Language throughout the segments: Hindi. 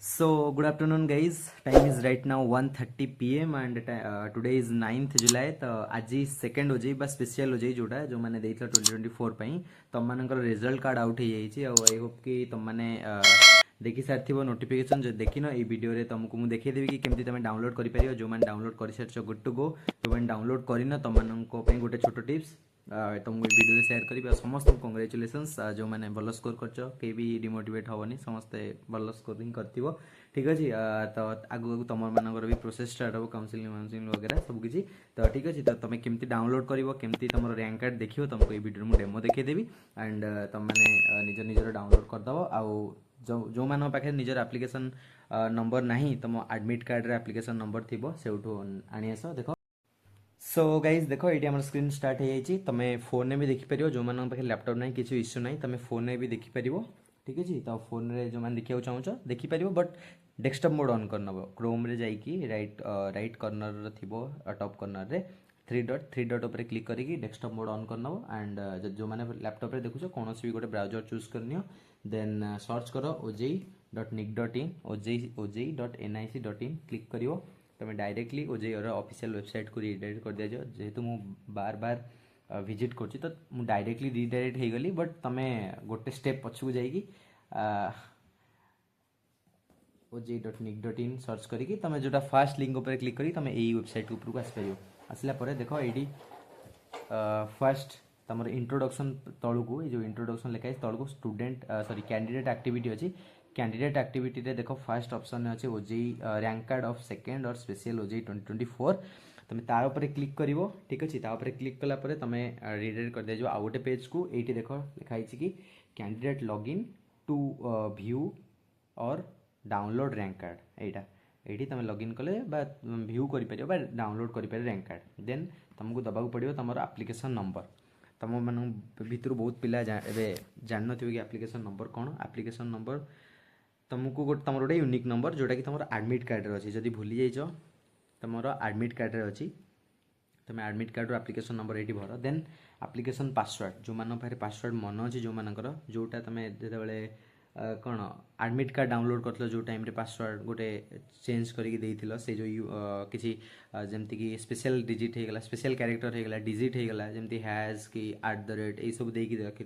So good afternoon guys. Time is right now 1:30 PM and today is 9th July. तो आज सेकंड ओजेई बा स्पेशल ओजेई जोटा जो मैंने देइथला 2024 पई तम मानकर रिजल्ट कार्ड आउट हो जाइए और आई होप कि तुम मैंने देखि सारथिबो नोटिफिकेशन जो देखिन ए वीडियो रे तुमको मु देखै देबी कि केमती तुम डाउनलोड करि परियो जो मैंने डाउनलोड करि सारछ गुड टू गो जो मैंने डाउनलोड करिन तुम मानको पई गोटे छोटो टिप्स तुमको वीडियो शेयर करी समस्त कंग्रेचुलेशंस जो मैंने भल स्कोर कर भी डिमोटिवेट हेनी समस्ते भल स्कोरिंग कर ठीक अच्छे तो आगु तुम मानकर भी प्रोसेस स्टार्ट हो काउंसिलिंग वाउंसिलिंग वगैरह सब किसी तो ठीक अच्छे तो तुम केमती डाउनलोड करमती तुम रैंक कार्ड देखिए तुमको ये वीडियो मुझे डेमो देखदेवी एंड तुम मैंने निज निजर डाउनलोड करदेव आउ जो मान पाखे निजर एप्लिकेशन नंबर ना तुम एडमिट कार्ड रे एप्लिकेशन नंबर थी से आनी आस देख सो गाइज देख ये आम स्क्रीन स्टार्ट हो जाए तुम फोन में भी देखिपर जो मैंने पाखे लैपटॉप ना किसी इश्यू ना तुम फोन में भी देखिपर ठीक अच्छे तो फोन में जो मैंने देखा चाहो देखिपर बट डेस्कटॉप मोड ऑन करनब क्रोम रे जाइकी राइट कॉर्नर थी टॉप कॉर्नर रे थ्री डॉट उपर क्लिक करके डेस्कटॉप मोड ऑन करनब एंड जो मैंने लैपटॉप रे देखुछ कौन भी गोटे ब्राउजर चूज करनी देन सर्च कर ojei.nic.in ojei.nic.in क्लिक कर तुम डायरेक्टली ओजेई ऑफिशियल वेबसाइट को रिडायरेक्ट कर दिया जेहेतु मु बार बार विजिट कर तो मु डायरेक्टली रिडायरेक्ट हो गली बट तुम गोटे स्टेप पछकू जाइकी ojei.nic.in सर्च करी तुम जोटा फास्ट लिंक उपर क्लिक करी तुम यही वेबसाइट उपरको आसपर आसला देख ये फास्ट तुम इंट्रोडक्शन तलू जो इंट्रोडक्शन लिखाई तलू स्टूडेंट सॉरी कैंडिडेट एक्टिविटी अच्छी कैंडिडेट एक्टिविटी रे देखो फर्स्ट ऑप्शन अच्छे OJEE rank card of second और स्पेशल ओजेई 2024 तुम तार ऊपर क्लिक कर ठीक अच्छे तापर क्लिक कलापर तुम रिडायरेक्ट कर दिया आउ गोटे पेज को ये देख लिखाई कि कैंडिडेट लॉगिन टू व्यू और डाउनलोड रैंक कार्ड यहाँ ये तुम लॉगिन कले व्यू कर डाउनलोड कर रैंक कार्ड देन तुमको दबा पड़ो तुम एप्लिकेशन नंबर तुम मान भितर बहुत पिला जान नो कि एप्लिकेशन नंबर कौन एप्लिकेशन नंबर तुमको गोटे तुम गोटे यूनिक नंबर जोटा कि तुम एडमिट कार्ड रे अच्छी जदि भूली जाइछ तुम एडमिट कार्ड रे अच्छी तुम एडमिट कार्ड एप्लिकेशन नंबर ये भर देन एप्लिकेशन पासवर्ड जो मान पाखे पासवर्ड मन अच्छे जो मानकर जोटा तुम जिते कौन एडमिट कार्ड डाउनलोड कर जो टाइम रे पासवर्ड गोटे चेंज करके से जो किसी जमती कि स्पेशल डिजिट होगला स्पेशल कैरेक्टर होगला डिजिट होगला जमती हैज कि @ ये सब देकी रखी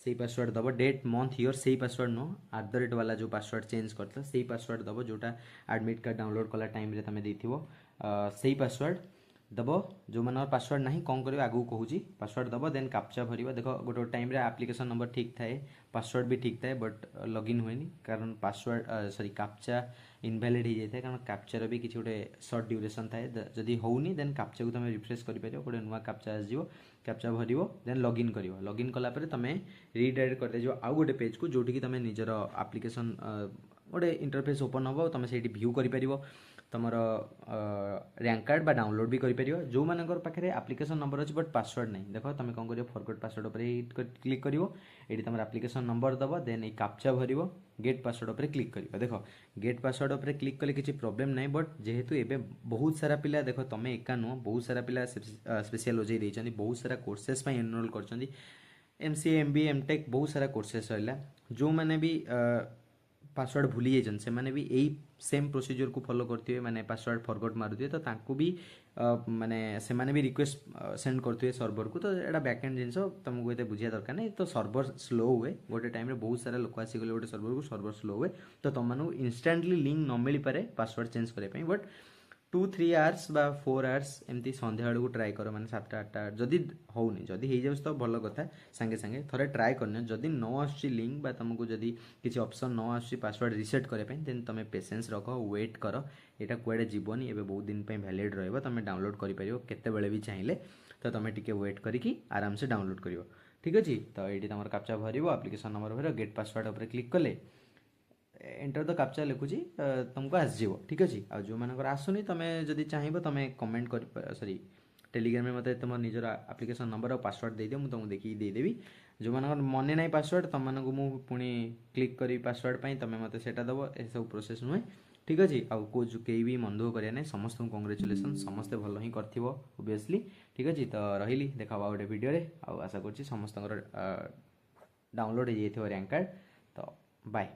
से पासवर्ड दब डेट मंथ ईयर से पासवर्ड नो @ वाला जो पासवर्ड चेंज करता से पासवर्ड दब जोटा एडमिट कार्ड डाउनलोड कला टाइम रे तुम देथिबो से पासवर्ड दब जो मान पासवर्ड ना कौन कर आगू कहूँ पासवर्ड दब देन कैप्चा भर देख गोटे टाइम रे एप्लिकेशन नंबर ठीक थाए पासवर्ड भी ठीक थाए बट लॉगिन हुए कारण पासवर्ड सॉरी कैप्चा इनवैलिड हो जाए कारण कैप्चार भी किसी गोटे सर्ट ड्यूरेशन थाए जदि होनी देन कैप्चा को तुम रिफ्रेश कर गोटे नुआ कैप्चा आसो कैप्चा भर देन लॉगिन कर लॉगिन कलापर तुम रिडायरेक्ट कर दिया आउ गोटे पेज को जोटि तुम निजर एप्लिकेशन गोटे इंटरफेस ओपन हम तुम से व्यू कर तुम रैंक कार्ड बा डाउनलोड भी कर जो मानकर पाखे एप्लिकेशन नंबर अच्छे बट पासवर्ड नहीं देख तुम कौन कर फॉरगेट पासवर्ड उपर क्लिक कर ये तुम एप्लिकेशन नंबर दब देन ये कैप्चा भर गेट पासवर्ड उपर क्लिक कर देख गेट पासवर्ड उपर क्लिक कले किसी प्रॉब्लम नहीं बट जेहेतु एबे बहुत सारा पिला देख तुम एका नुह बहुत सारा पिला स्पेशल ओजेई देइछन्ती बहुत सारा कोर्सेस एनरोल कर MCA MBA MTech बहुत सारा कोर्सेस रहा जो मैंने भी पासवर्ड भूली जाइछन से माने भी यही सेम प्रोसीजर को फॉलो करते माने पासवर्ड फॉरगॉट मारुथिबे तो तांको भी माने से माने भी रिक्वेस्ट सेंड करथिबे सर्वर को तो एटा बैकएंड जिंस तुमको एते बुझिया दरकार नहीं तो सर्वर स्लो हुए गोटे टाइम रे बहुत सारा लोक आसी गले गोटे सर्वर को सर्वर स्लो हुए तो तुम मानू इंस्टेंटली लिंक न मिल पारे पासवर्ड चेंज करने बट 2-3 आवर्स बा 4 आवर्स एमती संध्या बेलू ट्राए कर मैंने 7-8 आवर्स जदि होनी जदि हो जाए तो भल कथा सांगे सांगे थोड़े ट्राए करनी जदि न आसुची लिंक बा तुमको जदि किसी ऑप्शन न आसुची पासवर्ड रिसेट करने देन तुम पेशेंस रख वेट कर यहाँ कुआडे जीवनी एबे बहुत दिन पे वैलिड रहिबो तुम डाउनलोड कर पारिबो केतेबेले भी चाहिए तो तुम टिके वेट करिकी आराम से डाउनलोड करिवो ठीक अछि तो ये तुम कैप्चा भरिबो एप्लिकेशन नंबर भर गेट पासवर्ड उपर क्लिक कले एंटर द कैप्चा लिखुची तुमको आसजिवो ठीक अच्छे आ जो मानकर आसुनी तुम जदि चाहिए तुम कमेंट कर सॉरी टेलीग्राम में मतलब तुम निजर एप्लिकेशन नंबर और पासवर्ड दे दियो मु तुमको देखिए देदेवी जो मानकर मने ना पासवर्ड तुम मानक मु पुणी क्लिक करी पासवर्ड पाई तुम मत सेटा दब ए सब प्रोसेस नुहे ठीक अच्छे आउ को कई भी मन दुख करें समस्त कंग्रेचुलेसन समस्ते भल ही कर ओबियसली ठीक अच्छे तो रही देखा गोटे वीडियो आशा कर समस्त डाउनलोड हो जाए रैंक कार्ड तो बाय।